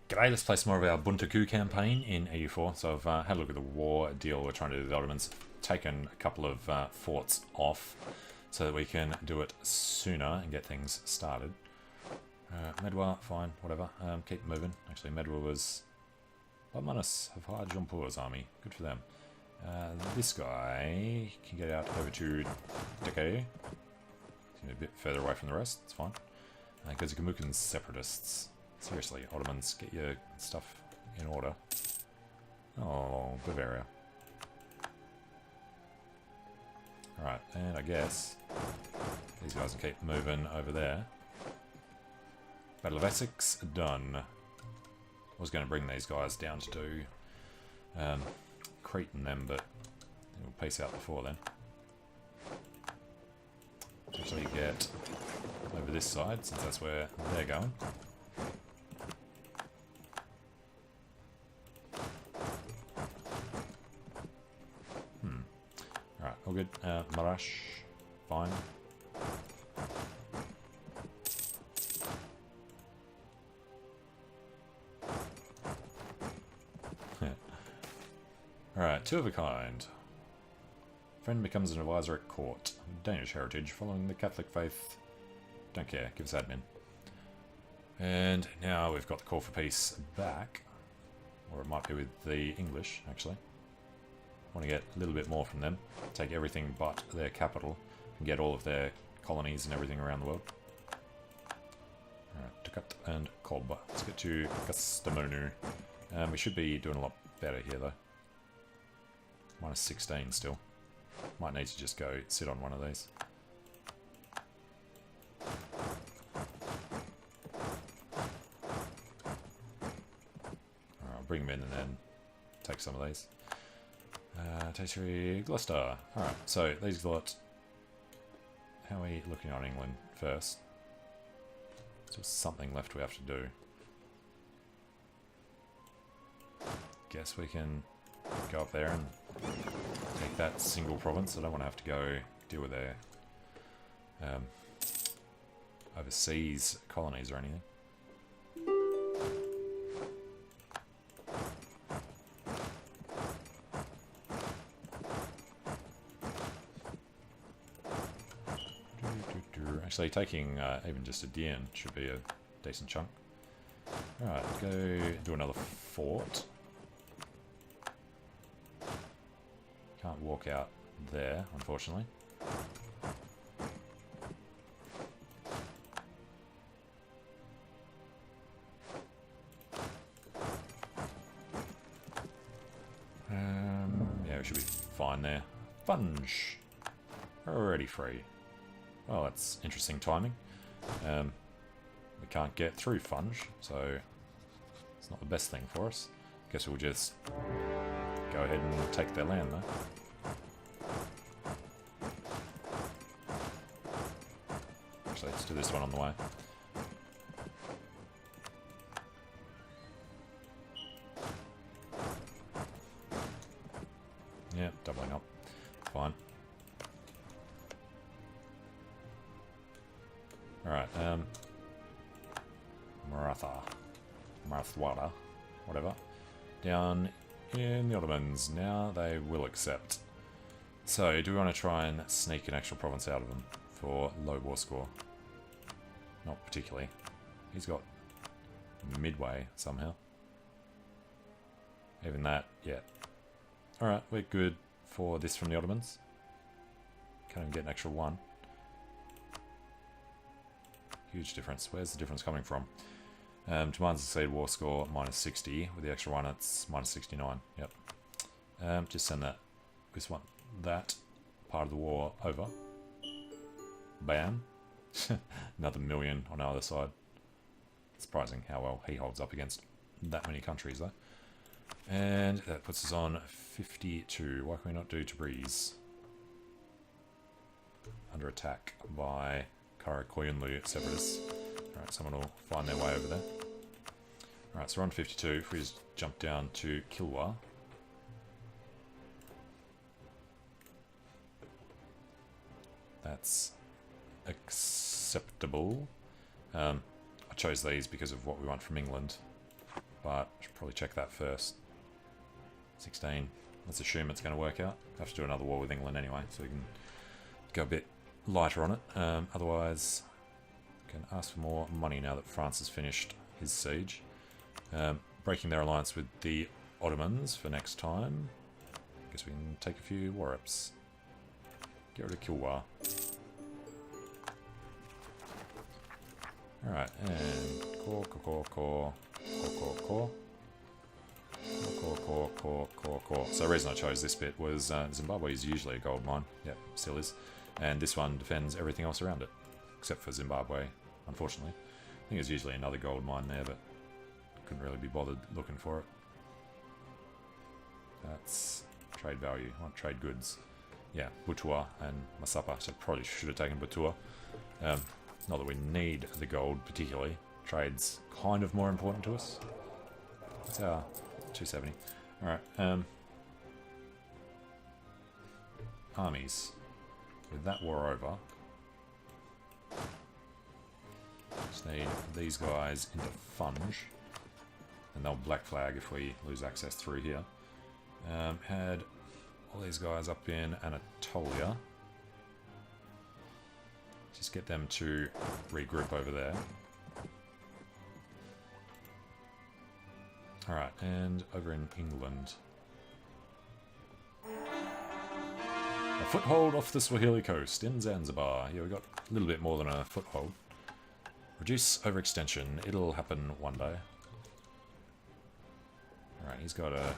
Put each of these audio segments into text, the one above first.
G'day, let's play some more of our Bunte Kuh campaign in EU4. So I've had a look at the war deal we're trying to do with the Ottomans. Taken a couple of forts off so that we can do it sooner and get things started. Medwa, fine, whatever. Keep moving. Actually, Medwa was Manus of Hajampur's army. Good for them. This guy can get out over to Decay. He's a bit further away from the rest. It's fine. Because Gamukan's separatists. Seriously, Ottomans, get your stuff in order. Oh, Bavaria. Alright, and I guess these guys can keep moving over there. Battle of Essex, done. I was going to bring these guys down to do Crete and them, but we'll peace out before then. Actually get over this side, since that's where they're going. Alright, all good. Marash, fine. Alright, two of a kind. Friend becomes an advisor at court. Danish heritage, following the Catholic faith. Don't care, give us admin. And now we've got the call for peace back. Or it might be with the English, actually. Want to get a little bit more from them. Take everything but their capital and get all of their colonies and everything around the world. Alright, Tukat and Kob. Let's get to Kastamonu. We should be doing a lot better here though. Minus 16 still. Might need to just go sit on one of these. Alright, I'll bring them in and then take some of these. Tertiary Gloucester. Alright, so these got... How are we looking on England first? There's something left we have to do. Guess we can go up there and take that single province. I don't want to have to go deal with their overseas colonies or anything. Actually, taking even just a Dian should be a decent chunk. Alright, go do another fort. Can't walk out there, unfortunately. Yeah, we should be fine there. Funge! Already free. Oh, that's interesting timing. We can't get through Funge, so it's not the best thing for us. Guess we'll just go ahead and take their land, though. Actually, let's do this one on the way. Yeah, doubling up. Fine. Alright, Marathwada, whatever. Down in the Ottomans. Now they will accept. So, do we want to try and sneak an extra province out of them for low war score? Not particularly. He's got Midway somehow. Even that, yeah. Alright, we're good for this from the Ottomans. Can't even get an extra one. Huge difference. Where's the difference coming from? Demands succeed war score minus 60. With the extra one, it's minus 69. Yep. Just send that. We just want that part of the war over. Bam. Another million on our other side. Surprising how well he holds up against that many countries, though. And that puts us on 52. Why can we not do Tabriz? Under attack by Karakoyunlu separatists. Alright, someone will find their way over there. Alright, so we're on 52. If we just jump down to Kilwa. That's acceptable. I chose these because of what we want from England. but I should probably check that first. 16. Let's assume it's going to work out. I have to do another war with England anyway, so we can go a bit lighter on it. Otherwise, I can ask for more money now that France has finished his siege. Breaking their alliance with the Ottomans for next time. I guess we can take a few war reps. Get rid of Kilwa. Alright, and core. So the reason I chose this bit was Zimbabwe is usually a gold mine. Yep, still is. And this one defends everything else around it. Except for Zimbabwe, unfortunately. I think there's usually another gold mine there, but couldn't really be bothered looking for it. That's trade value, not trade goods. Yeah, Butua and Masapa, so probably should have taken Butua. Not that we need the gold particularly. Trade's kind of more important to us. It's our 270. Alright, armies. With that war over, just need these guys into Funge. And they'll black flag if we lose access through here. Had all these guys up in Anatolia. Just get them to regroup over there. Alright, and over in England. A foothold off the Swahili coast in Zanzibar. Yeah, we got a little bit more than a foothold. Reduce overextension. It'll happen one day. Alright, he's got a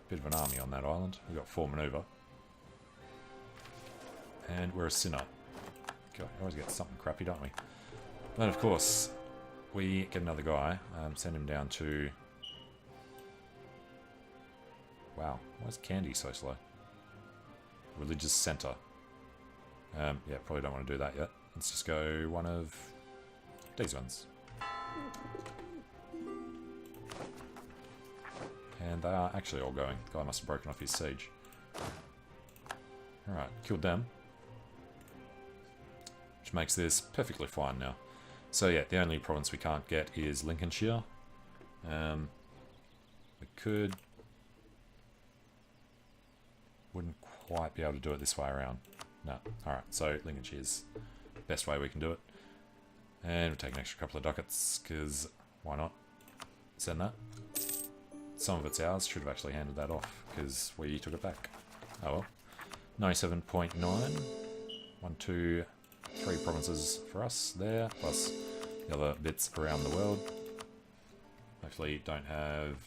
bit of an army on that island. We've got 4 maneuver. And we're a sinner. God, we always get something crappy, don't we? But of course, we get another guy. Send him down to... Wow, why is Candy so slow? Religious Centre. Yeah, probably don't want to do that yet. Let's just go one of these ones. And they are actually all going. The guy must have broken off his siege. Alright, killed them. Which makes this perfectly fine now. So yeah, the only province we can't get is Lincolnshire. We could... Wouldn't quite be able to do it this way around. No. Alright, so Lincolnshire's the best way we can do it. And we'll take an extra couple of ducats, because why not? Send that. Some of it's ours. Should have actually handed that off, because we took it back. Oh well. 97.9. 1, 2, 3 provinces for us there, plus the other bits around the world. Hopefully don't have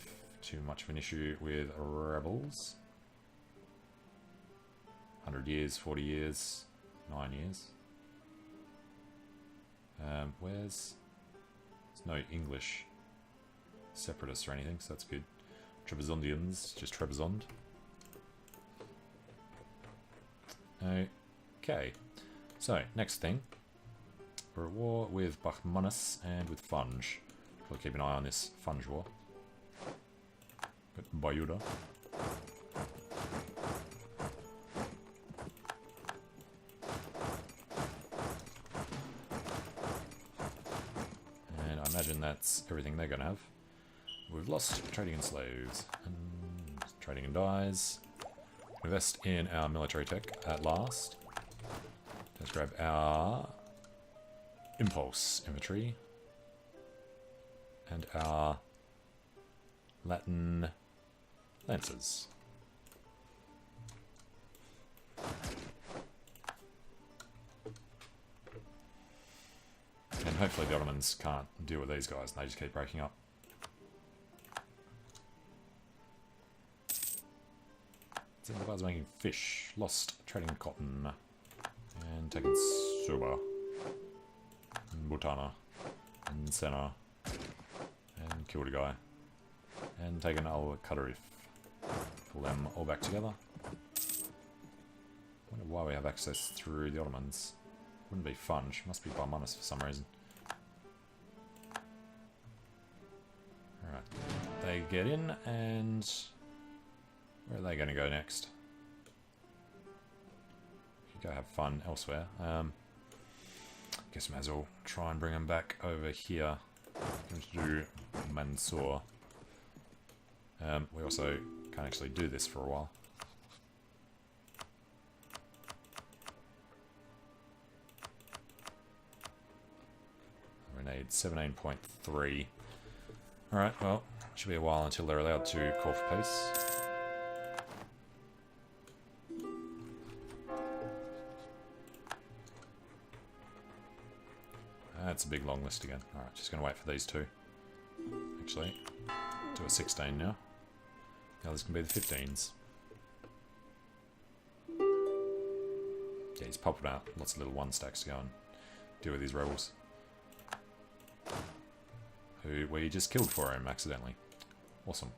too much of an issue with rebels. 100 years, 40 years, 9 years. There's no English separatists or anything, so that's good. Trebizondians, just Trebizond. Okay, so next thing. We're at war with Bachmanus and with Funge. We'll keep an eye on this Funge war. Got Bayuda. Imagine that's everything they're going to have. We've lost trading in slaves, and trading in dyes. Invest in our military tech at last. Let's grab our impulse infantry and our Latin lancers. And hopefully the Ottomans can't deal with these guys and they just keep breaking up. Zimbabwe's making fish. Lost trading cotton. And taking Suba. And Butana. And Senna. And killed a guy. And taken Al Qadarif. Pull them all back together. Wonder why we have access through the Ottomans. Wouldn't be Funge, must be Barmanus for some reason. Alright, they get in, and where are they going to go next? You go have fun elsewhere. Guess we may as well try and bring them back over here. Going to do Mansour. We also can't actually do this for a while. We need 17.3. Alright, well, should be a while until they're allowed to call for peace. That's a big long list again. Alright, just going to wait for these two. Actually, do a 16 now. Now this can be the 15s. Yeah, he's popping out lots of little one stacks to go and deal with these rebels. Who we just killed for him accidentally. Awesome.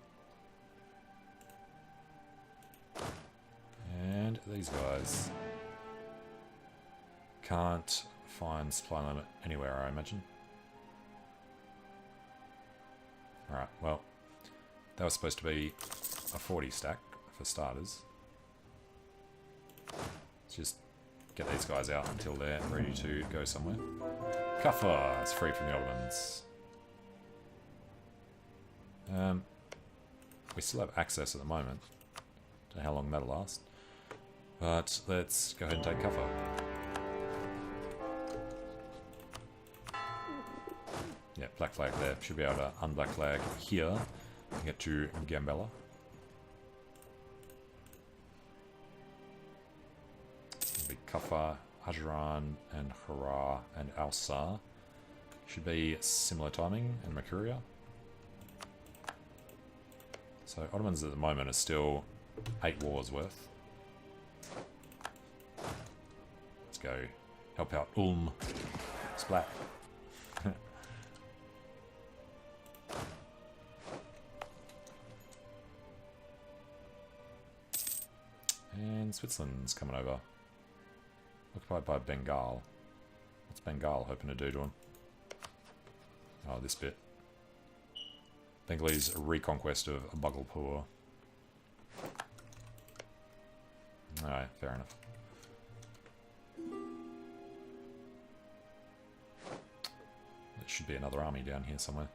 And these guys can't find supply limit anywhere, I imagine. Alright, well, that was supposed to be a 40 stack for starters. Let's just get these guys out until they're ready to go somewhere. Kaffa is free from the Ottomans. We still have access at the moment. Don't know how long that'll last. But let's go ahead and take Kaffa. Yeah, black flag there. Should be able to unblack flag here and get to Gambella. It'll be Kaffa, Hajaran, and Hurrah, and Alsar. Should be similar timing, and Mercuria. So Ottomans at the moment are still 8 wars worth. Let's go help out Ulm. Splat. And Switzerland's coming over. Occupied by Bengal. What's Bengal hoping to do to him? Oh, this bit. Bengalese reconquest of Bhagalpur. Alright, fair enough. There should be another army down here somewhere.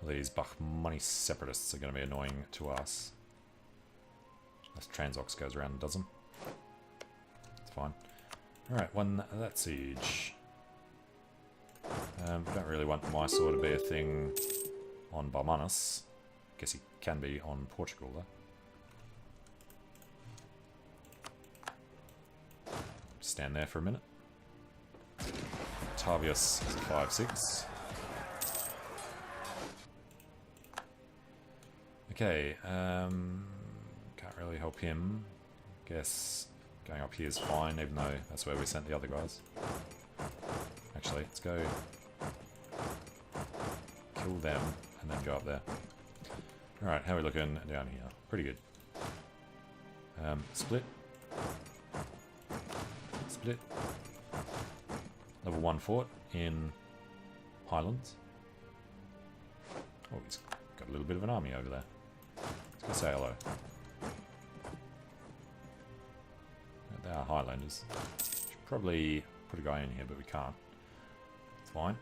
These Bahmani separatists are going to be annoying to us. This Transox goes around and does them. It's fine. Alright, won that siege. We don't really want Mysore to be a thing on Barmanus. Guess he can be on Portugal though. Stand there for a minute. Tavius is a 5-6. Okay, can't really help him. Guess going up here is fine, even though that's where we sent the other guys. Actually, let's go kill them and then go up there. Alright, how are we looking down here? Pretty good. Split. Split. Level 1 fort in Highlands. Oh, he's got a little bit of an army over there. Let's go say hello. They are Highlanders. Should probably put a guy in here, but we can't. It's fine.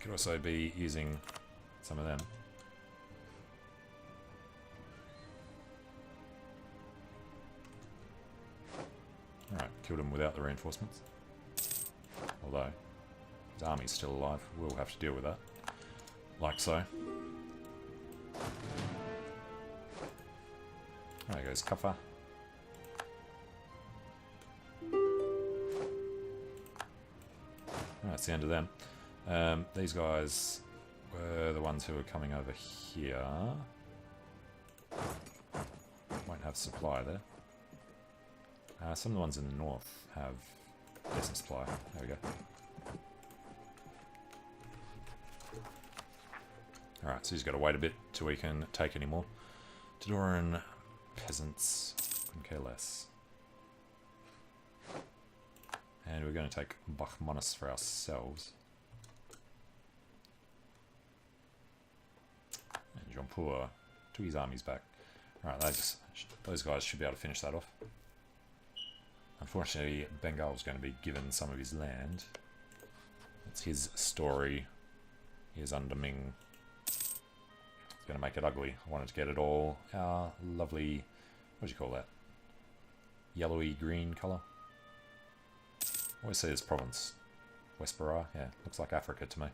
Could also be using some of them. Alright, killed him without the reinforcements. Although, his army's still alive. We'll have to deal with that. Like so. There goes Kaffa. That's the end of them. These guys were the ones who were coming over here. Won't have supply there. Some of the ones in the north have decent supply. There we go. Alright, so he's got to wait a bit till we can take any more. Tadoran peasants couldn't care less. And we're going to take Bahmanis for ourselves. And Jampur took his armies back. Alright, those guys should be able to finish that off. Unfortunately, Bengal's going to be given some of his land. It's his story. He is under Ming. It's going to make it ugly. I wanted to get it all our lovely, what do you call that? Yellowy green colour. I always see this province. Westboro, yeah, looks like Africa to me.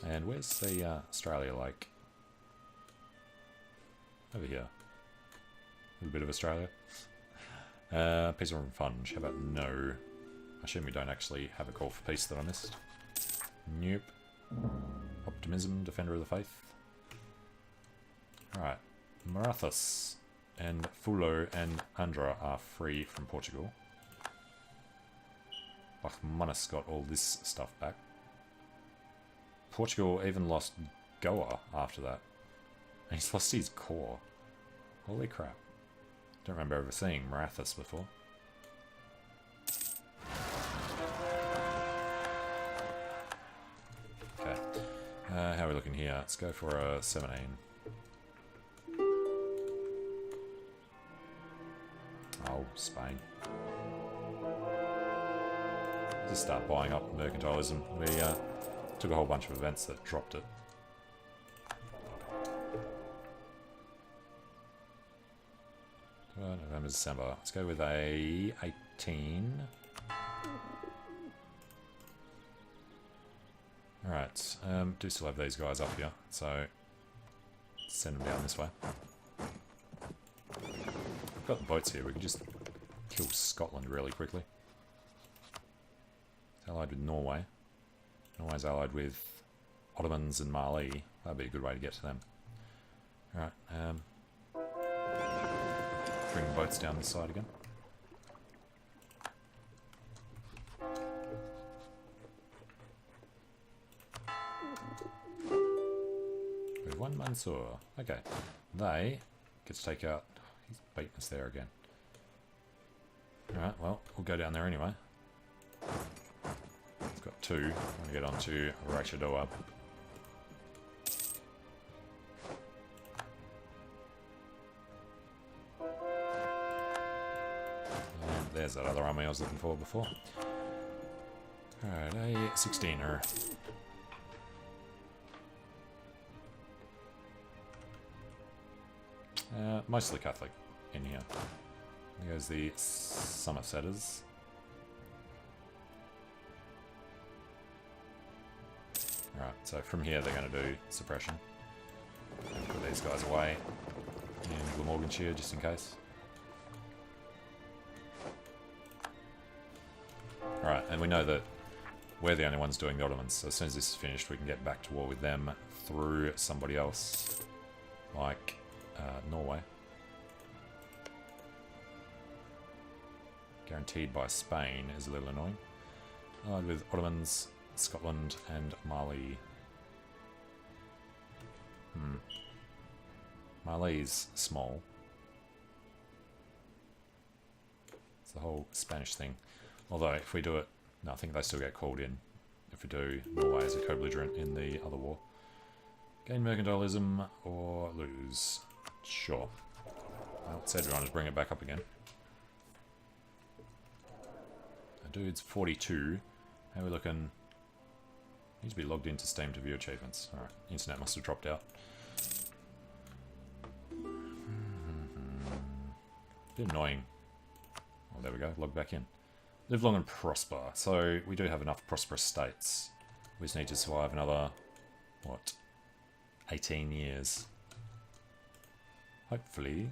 And where's the Australia Lake? Over here. A little bit of Australia. Peace and Fudge. How about no? I assume we don't actually have a call for peace that I missed. Nope. Optimism, Defender of the Faith. Alright. Marathas and Fulo and Andra are free from Portugal. Bachmanus got all this stuff back. Portugal even lost Goa after that. And he's lost his core. Holy crap. Don't remember ever seeing Marathas before. Okay. How are we looking here? Let's go for a 17. Oh, Spain. Just start buying up mercantilism. We took a whole bunch of events that dropped it. November, December. Let's go with a 18. Alright, do still have these guys up here, so send them down this way. We've got the boats here, we can just kill Scotland really quickly. It's allied with Norway. Norway's allied with Ottomans and Mali. That'd be a good way to get to them. Alright, bring the boats down this side again. With one Mansour. Okay. They get to take out... He's beating us there again. Alright, well, we'll go down there anyway. We've got two. I'm going to get on to Raishadoa. And there's that other army I was looking for before. Alright, a 16er. Mostly Catholic in here. There goes the Somersetters. Alright, so from here they're going to do suppression. And put these guys away in Glamorganshire just in case. Alright, and we know that we're the only ones doing the Ottomans, so as soon as this is finished we can get back to war with them through somebody else, like Norway. Guaranteed by Spain is a little annoying. Allied with Ottomans, Scotland and Mali. Mali's small. It's the whole Spanish thing. Although if we do it, no, I think they still get called in. If we do Norway as a co-belligerent in the other war. Gain mercantilism or lose. Sure. Well, it said we want to bring it back up again. Dude's 42. How are we looking? Needs to be logged into Steam to view achievements. Alright, internet must have dropped out. Bit annoying. Oh, there we go, log back in. Live long and prosper. So, we do have enough prosperous states. We just need to survive another, what, 18 years. Hopefully.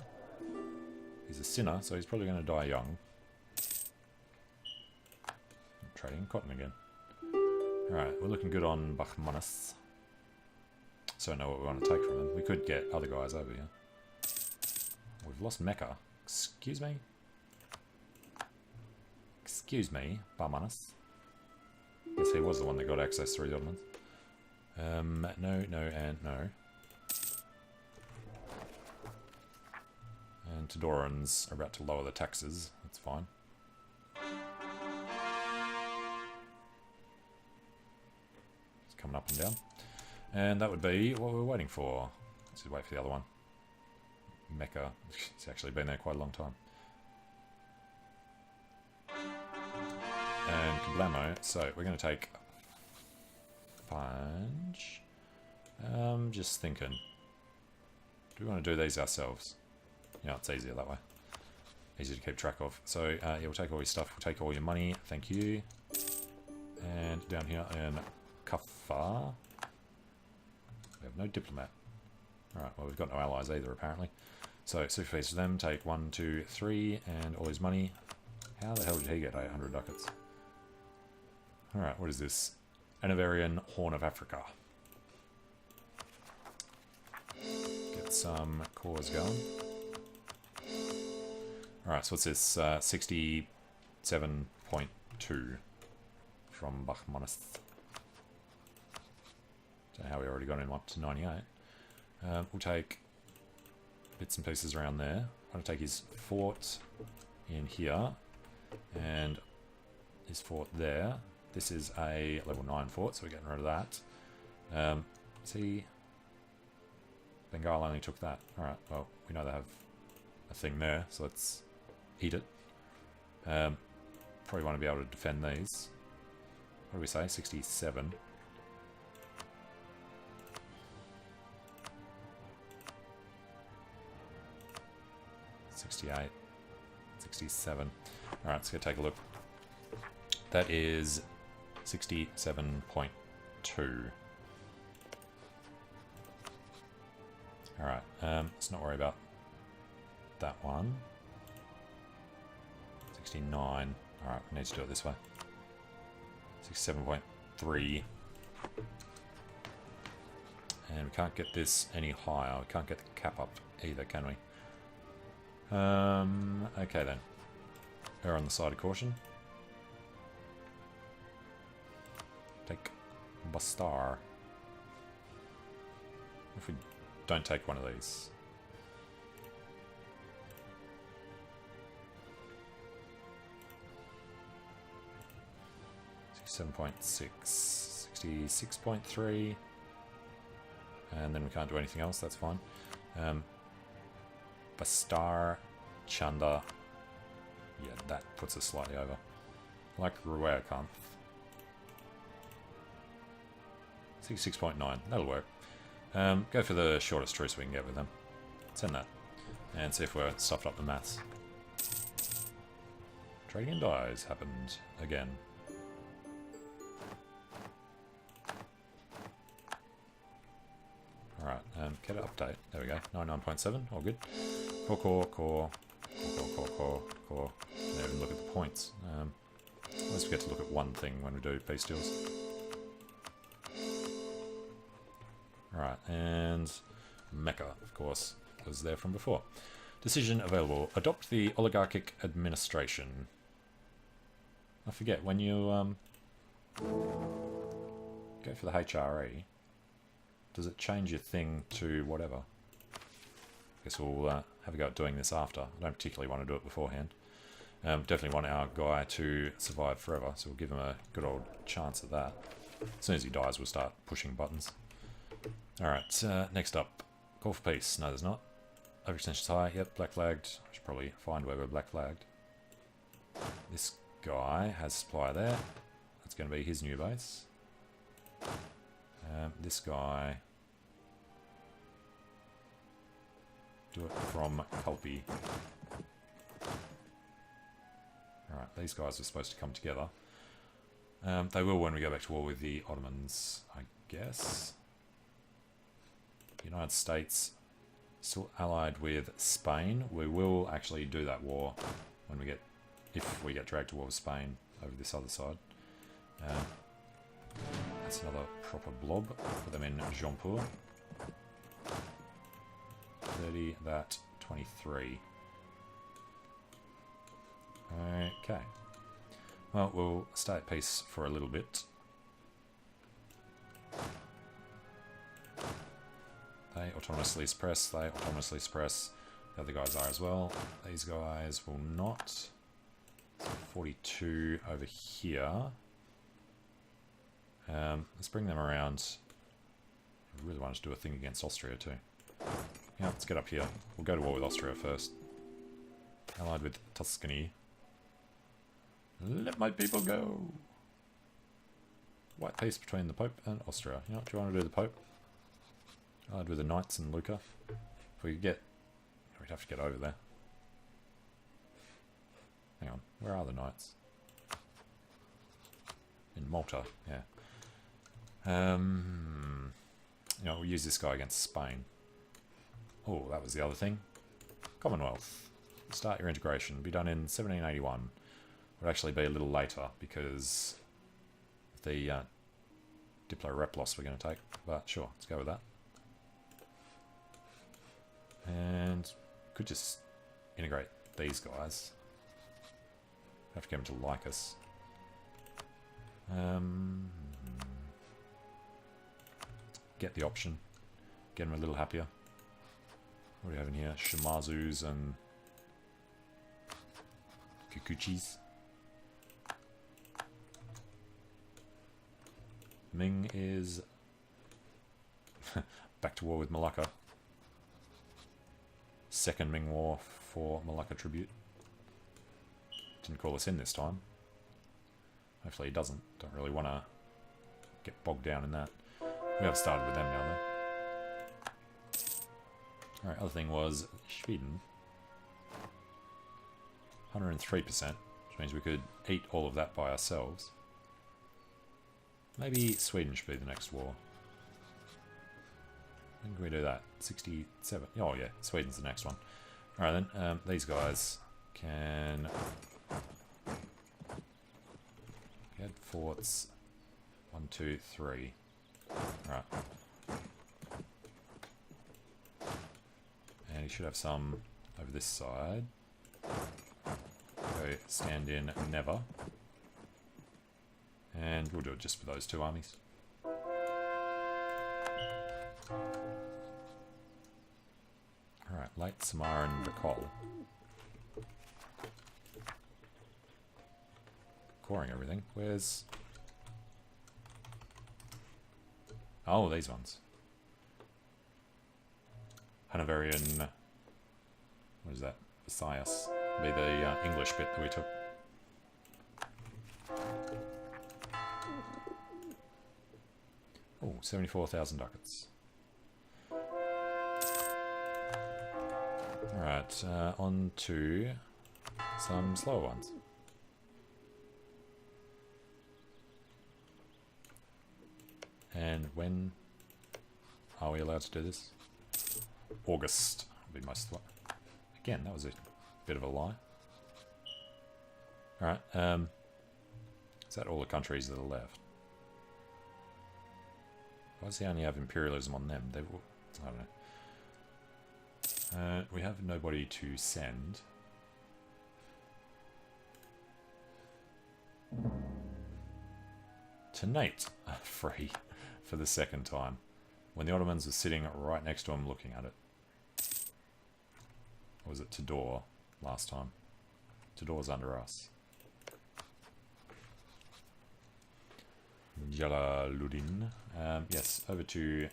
He's a sinner, so he's probably going to die young. Trading cotton again. Alright, we're looking good on Bachmanus. So I know what we want to take from him. We could get other guys over here. We've lost Mecca. Excuse me? Excuse me, Bachmanus. Yes, he was the one that got access through the Ottomans. No, no, and no. And Todorans are about to lower the taxes. That's fine. Coming up and down. And that would be what we're waiting for. Let's just wait for the other one. Mecca. It's actually been there quite a long time. And Kablamo. So we're going to take sponge. Just thinking. Do we want to do these ourselves? Yeah, it's easier that way. Easy to keep track of. So, yeah, we'll take all your stuff. We'll take all your money. Thank you. And down here in Kafar, we have no diplomat. Alright, well, we've got no allies either, apparently. So, super for them. Take 1, 2, 3, and all his money. How the hell did he get 800 ducats? Alright, what is this? Anavarian Horn of Africa. Get some cores going. Alright, so what's this? 67.2 from Bachmanist. So how we already got him up to 98. We'll take bits and pieces around there. I'm going to take his fort in here and his fort there. This is a level 9 fort, so we're getting rid of that. See, Bengal only took that. Alright, well, we know they have a thing there, so let's eat it. Probably want to be able to defend these. What do we say? 67. $68. 67. Alright, let's go take a look. That is 67.2. Alright, let's not worry about that one. 69. Alright, we need to do it this way. 67.3. And we can't get this any higher. We can't get the cap up either, can we? Okay then. Err on the side of caution. Take Bastar. If we don't take one of these. $67.6, 66.3, and then we can't do anything else, that's fine. Bastar, Chanda, yeah, that puts us slightly over. Like Ruerkamp. 66.9, that'll work. Go for the shortest truce we can get with them. Send that. And see if we're stuffed up the maths. Trading in dies happened again. Alright, get an update. There we go. 99.7, all good. Core. Never even look at the points. Let's forget to look at one thing when we do peace deals. Alright, and Mecca, of course, was there from before. Decision available. Adopt the oligarchic administration. I forget, when you go for the HRE, does it change your thing to whatever? I guess we'll have a go at doing this after. I don't particularly want to do it beforehand. Definitely want our guy to survive forever, so we'll give him a good old chance at that. As soon as he dies, we'll start pushing buttons. Alright, next up. Call for peace. No, there's not. Overextension's high. Yep, black flagged. I should probably find where we're black flagged. This guy has supply there. That's going to be his new base. This guy... do it from Culpy. Alright, these guys are supposed to come together. They will when we go back to war with the Ottomans, I guess. United States still allied with Spain. We will actually do that war when we get, if we get dragged to war with Spain over this other side. That's another proper blob. Put them in Jampur. 30, that, 23. Okay. Well, we'll stay at peace for a little bit. They autonomously suppress, they autonomously suppress. The other guys are as well. These guys will not. 42 over here. Let's bring them around. I really want to do a thing against Austria too. Yeah, let's get up here. We'll go to war with Austria first. Allied with Tuscany. Let my people go! white peace between the Pope and Austria. You know, do you want to do the Pope? I'll do the Knights and Lucca. If we could get... We'd have to get over there. Hang on, where are the Knights? In Malta, yeah. You know, we'll use this guy against Spain. Oh, that was the other thing. Commonwealth. Start your integration. Be done in 1781. Would actually be a little later because of the Diplo rep loss we're going to take. But sure, let's go with that. And could just integrate these guys. Have to get them to like us. Get the option. Get them a little happier. What do we have in here? Shimazus and Kikuchis. Ming is back to war with Malacca. Second Ming War for Malacca tribute. Didn't call us in this time. Hopefully he doesn't. Don't really want to get bogged down in that. We have started with them now though. Alright, other thing was Sweden. 103%, which means we could eat all of that by ourselves. Maybe Sweden should be the next war. When can we do that? 67. Oh yeah, Sweden's the next one. Alright then, these guys can get forts 1, 2, 3. Alright. And he should have some over this side. Go stand in never. And we'll do it just for those two armies. Alright, late Samara and Bacol. Coring everything. Where's... Oh, these ones. Hanoverian... What is that? Visayas. Be the English bit that we took. Oh, 74,000 ducats. Alright, on to some slower ones. And when are we allowed to do this? August will be most of it. Again, that was a bit of a lie. Alright, is that all the countries that are left? Why does he only have imperialism on them? They will, I don't know. We have nobody to send. Tonight, free for the second time. When the Ottomans were sitting right next to him looking at it. Or was it Tador last time? Tador's under us. Jalaluddin. Yes, over to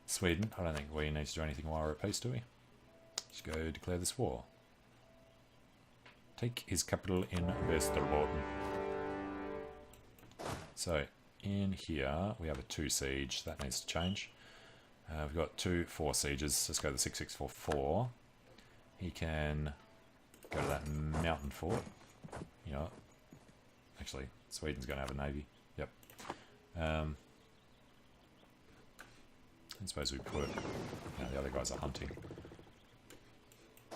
Sweden. I don't think we need to do anything while we're at peace, do we? Just go declare this war. Take his capital in Västerbotten. So, in here, we have a 2 siege. That needs to change. We've got 2 4 sieges. Let's go to the 6644. He can go to that mountain fort. You know, actually, Sweden's going to have a navy. Yep. I suppose we put... No, the other guys are hunting.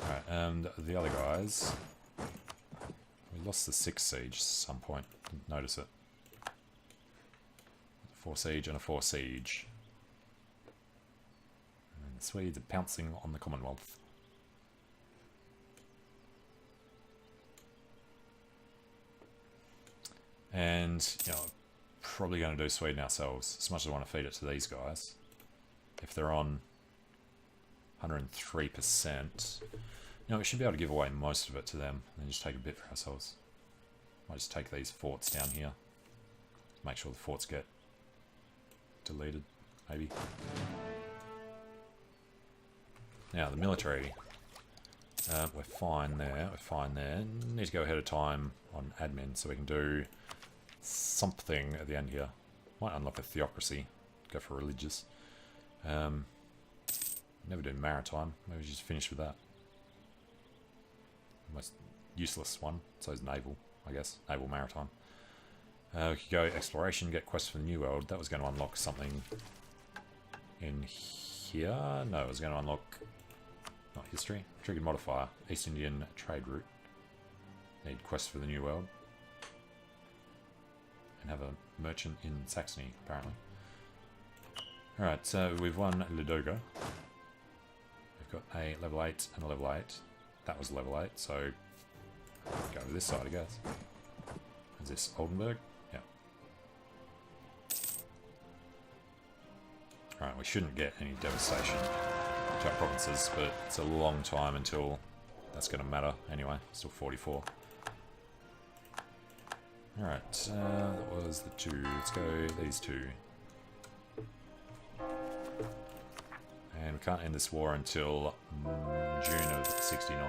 Alright, and the other guys... We lost the 6 siege at some point. Didn't notice it. 4 siege and a 4 siege. And the Swedes are pouncing on the Commonwealth. And, you know, probably going to do Sweden ourselves, as much as I want to feed it to these guys. If they're on 103%, you know, we should be able to give away most of it to them, and then just take a bit for ourselves. Might just take these forts down here. Make sure the forts get deleted, maybe. Now, the military. We're fine there, we're fine there. Need to go ahead of time on admin so we can do something at the end here. Might unlock a theocracy. Go for religious. Never do maritime. Maybe just finish with that. Most useless one. So is naval, I guess. Naval maritime. We could go exploration, get quest for the New World. That was going to unlock something in here. No, it was going to unlock not history. Triggered modifier. East Indian trade route. Need quest for the New World. And have a merchant in Saxony, apparently. Alright, so we've won Ladoga. We've got a level 8 and a level 8. That was level 8, so go to this side, I guess. Is this Oldenburg? Yeah. Alright, we shouldn't get any devastation to our provinces, but it's a long time until that's going to matter anyway. Still 44. Alright, that was the 2. Let's go these 2. And we can't end this war until June of 69.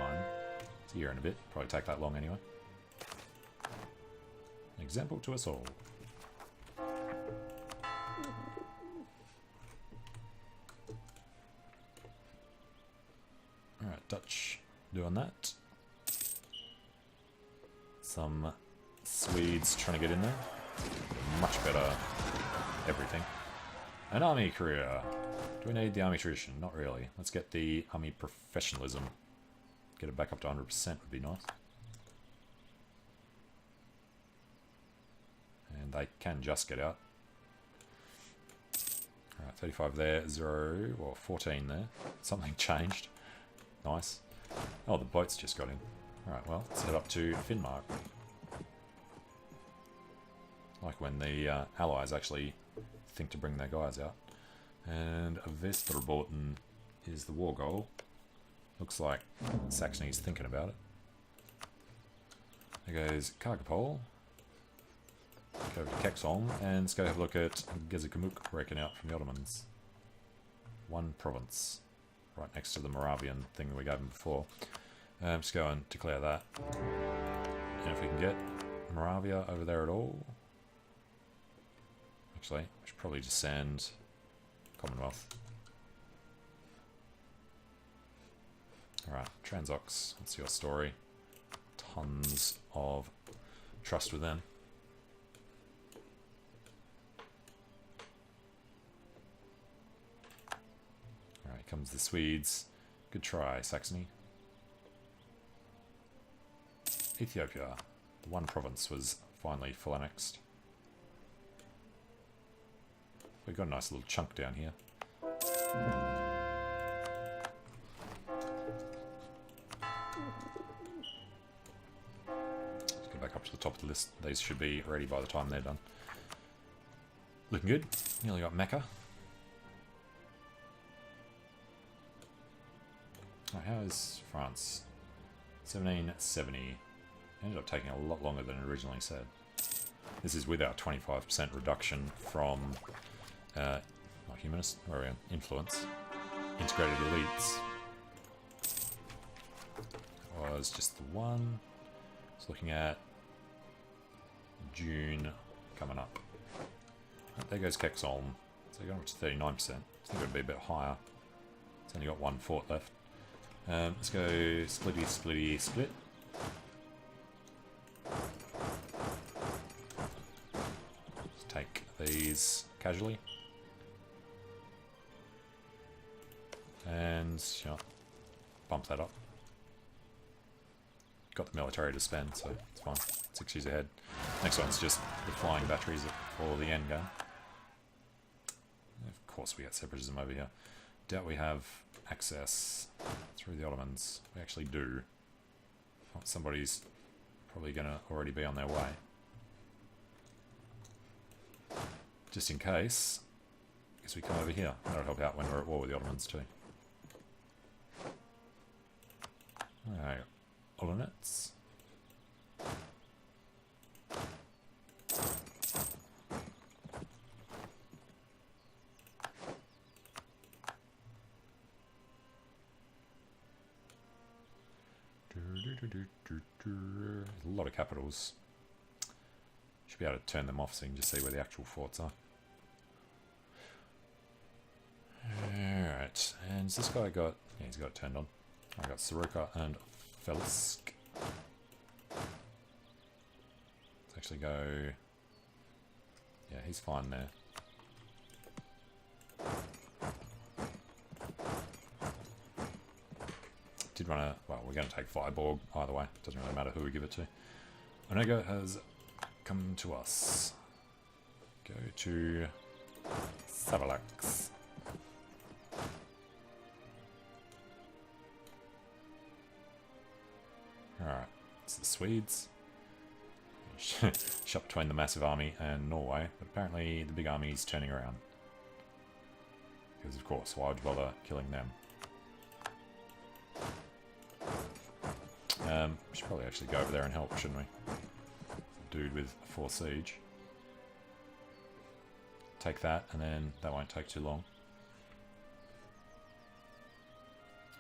It's a year and a bit. Probably take that long anyway. An example to us all. Alright, Dutch doing that. Some Swedes trying to get in there. Much better everything. An army career. Do we need the army tradition? Not really. Let's get the army professionalism. Get it back up to 100% would be nice. And they can just get out. Alright, 35 there, 0, or 14 there. Something changed. Nice. Oh, the boats just got in. Alright, well, let's head up to Finnmark. Like when the Allies actually think to bring their guys out. And Vesterbotten is the war goal. Looks like Saxony's thinking about it. There goes Kargopol. Go over to Kexholm, and let's go have a look at Gezekamuk breaking out from the Ottomans. One province. Right next to the Moravian thing we gave them before. Just go and declare that. And if we can get Moravia over there at all... Actually, we should probably just send Commonwealth. Alright, Transox, what's your story? Tons of trust with them. Alright, comes the Swedes. Good try, Saxony. Ethiopia. The one province was finally full annexed. We've got a nice little chunk down here. Let's go back up to the top of the list. These should be ready by the time they're done. Looking good. Nearly got Mecca. Oh, how is France? 1770. Ended up taking a lot longer than originally said. This is with our 25% reduction from not humanist, or influence. Integrated elites. Was just the one. Just looking at June coming up. Oh, there goes Kexholm. So going up to 39%. I think it would be a bit higher. It's only got one fort left. Let's go splitty, splitty, split. Just take these casually. And, you know, bump that up. Got the military to spend, so it's fine. 6 years ahead. Next one's just the flying batteries for the end game. Of course we get separatism over here. Doubt we have access through the Ottomans. We actually do. Oh, somebody's probably going to already be on their way. Just in case, I guess we come over here. That'll help out when we're at war with the Ottomans too. Alright, Olonets. A lot of capitals. Should be able to turn them off so you can just see where the actual forts are. Alright, and has this guy got... Yeah, he's got it turned on. I got Soroka and Felisk. Let's actually go... Yeah, he's fine there. Did want to... Well, we're going to take Fireborg either way. Doesn't really matter who we give it to. Onega has come to us. Go to Savalax. Alright, it's the Swedes. Shot between the massive army and Norway, but apparently the big army is turning around. Because of course, why would you bother killing them? We should probably actually go over there and help, shouldn't we? Dude with 4 siege. Take that, and then that won't take too long.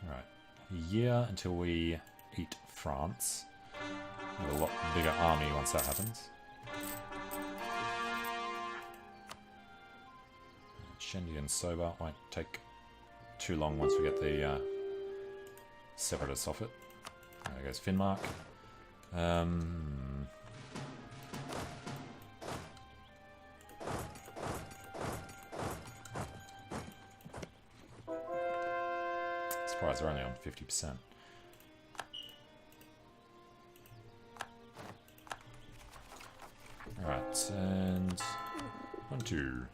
Alright, a year until we eat France. With a lot bigger army once that happens. Shendi and Soba won't take too long once we get the separatists off it. There goes Finnmark. Surprised they're only on 50%. Alright, and 1, 2.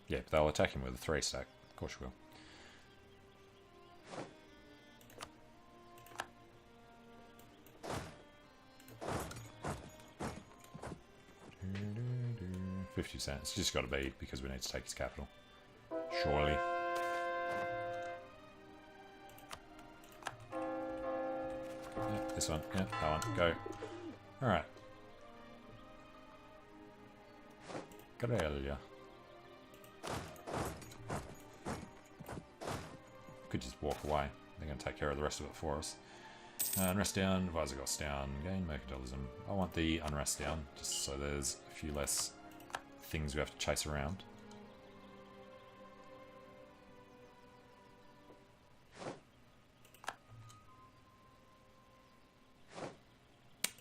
Yeah, but they'll attack him with a 3 stack. Of course you will. %. It's just got to be because we need to take his capital. Surely. Yep, this one. Yep, that one. Go. Alright. Karelia. Could just walk away. They're going to take care of the rest of it for us. Unrest down, Visigoths down, gain mercantilism. I want the unrest down, just so there's a few less things we have to chase around.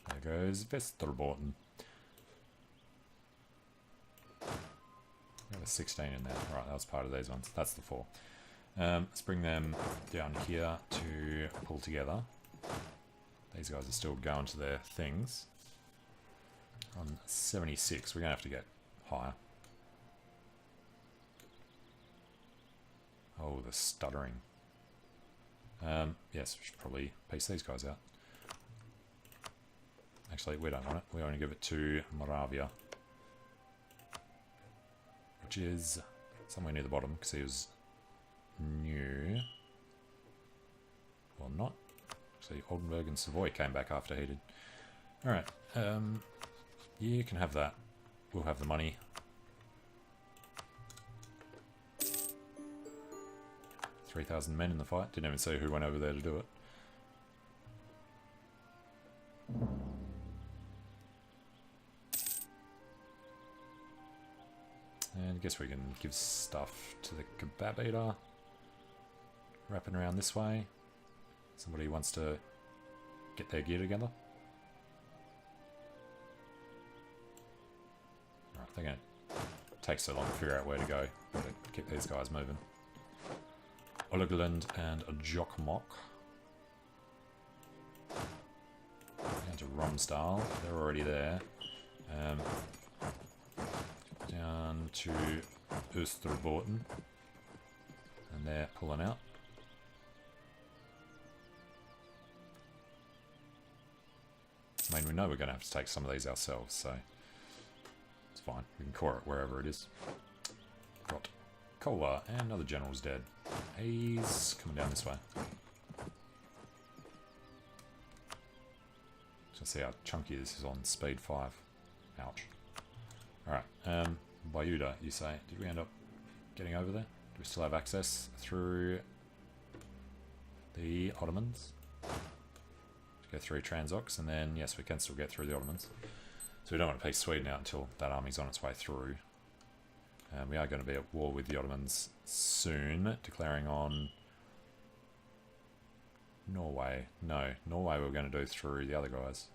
There goes Vesterbotten. We have a 16 in there. Right, that was part of these ones. That's the 4. Let's bring them down here to pull together. These guys are still going to their things. On 76, we're going to have to get higher. Oh, the stuttering. Yes, we should probably piece these guys out. Actually, we don't want it. We only give it to Moravia. Which is somewhere near the bottom, because he was new. Well, not. Actually, Oldenburg and Savoy came back after he did. Alright, you can have that. We'll have the money. $3,000 men in the fight. Didn't even see who went over there to do it. And I guess we can give stuff to the kebab eater. Wrapping around this way. Somebody wants to get their gear together. Right, they're going to take so long to figure out where to go. Got to keep these guys moving. Oligland and Jokmok. Down to Romsdal. They're already there. Down to Österbotten. And they're pulling out. I mean, we know we're going to have to take some of these ourselves, so it's fine. We can core it wherever it is. Got Kola, and another general's dead. He's coming down this way. Just see how chunky this is on speed 5. Ouch. Alright, Bayuda, you say. Did we end up getting over there? Do we still have access through the Ottomans? Go through Transox, and then, yes, we can still get through the Ottomans. So we don't want to piece Sweden out until that army's on its way through. We are going to be at war with the Ottomans soon, declaring on Norway. No, Norway we're going to do through the other guys.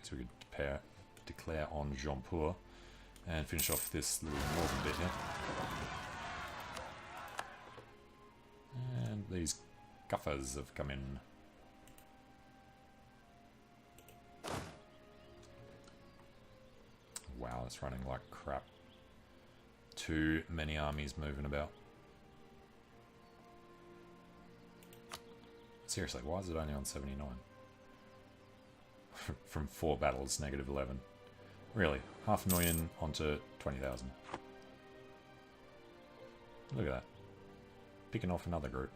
So we could declare on Jampur and finish off this little northern bit here. And these guffers have come in. Wow, it's running like crap. Too many armies moving about. Seriously, why is it only on 79? From 4 battles, -11. Really, 500,000 onto 20,000. Look at that. Picking off another group.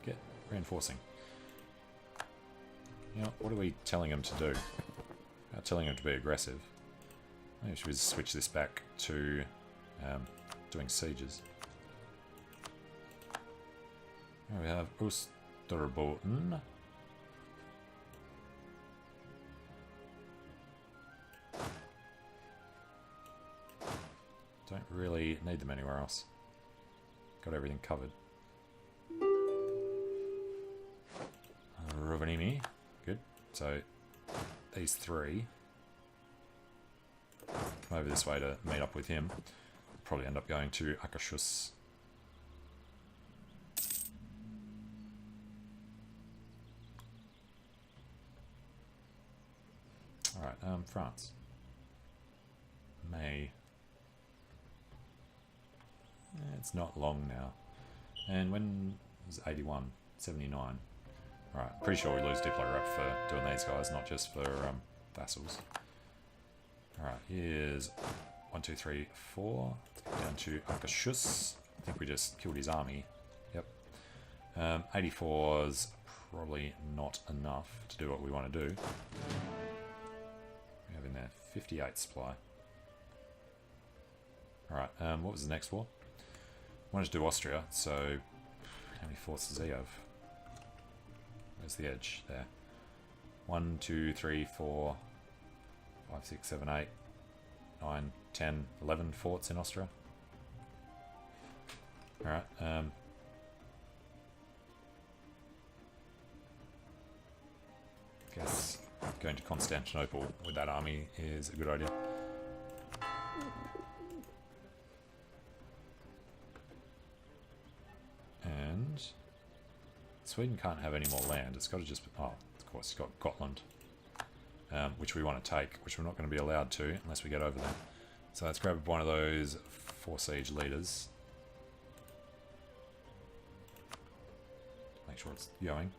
Get reinforcing. You know, what are we telling them to do? We're telling them to be aggressive. Maybe we should switch this back to doing sieges. Here we have Osterboten. Don't really need them anywhere else. Got everything covered. Rovaniemi, good. So these 3 come over this way to meet up with him. Probably end up going to Akashus. Alright, France. May. It's not long now. And when was it 81? 79. Alright, pretty sure we lose Diplo Rep for doing these guys, not just for vassals. Alright, here's 1, 2, 3, 4. Down to Akashus. I think we just killed his army. Yep. 84's probably not enough to do what we want to do. We have in there 58 supply. Alright, what was the next war? I wanted to do Austria, so how many forts does he have? Where's the edge? There. 1, 2, 3, 4, 5, 6, 7, 8, 9, 10, 11 forts in Austria. Alright, guess going to Constantinople with that army is a good idea. And Sweden can't have any more land. It's got to just... Oh, of course, it's got Gotland, which we want to take, which we're not going to be allowed to unless we get over there. So let's grab one of those 4 siege leaders. Make sure it's going.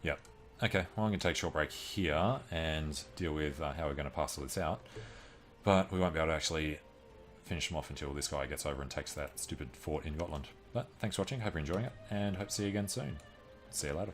Yep. Okay, well I'm going to take a short break here and deal with how we're going to parcel this out. But we won't be able to actually finish them off until this guy gets over and takes that stupid fort in Gotland. But thanks for watching, hope you're enjoying it, and hope to see you again soon. See you later.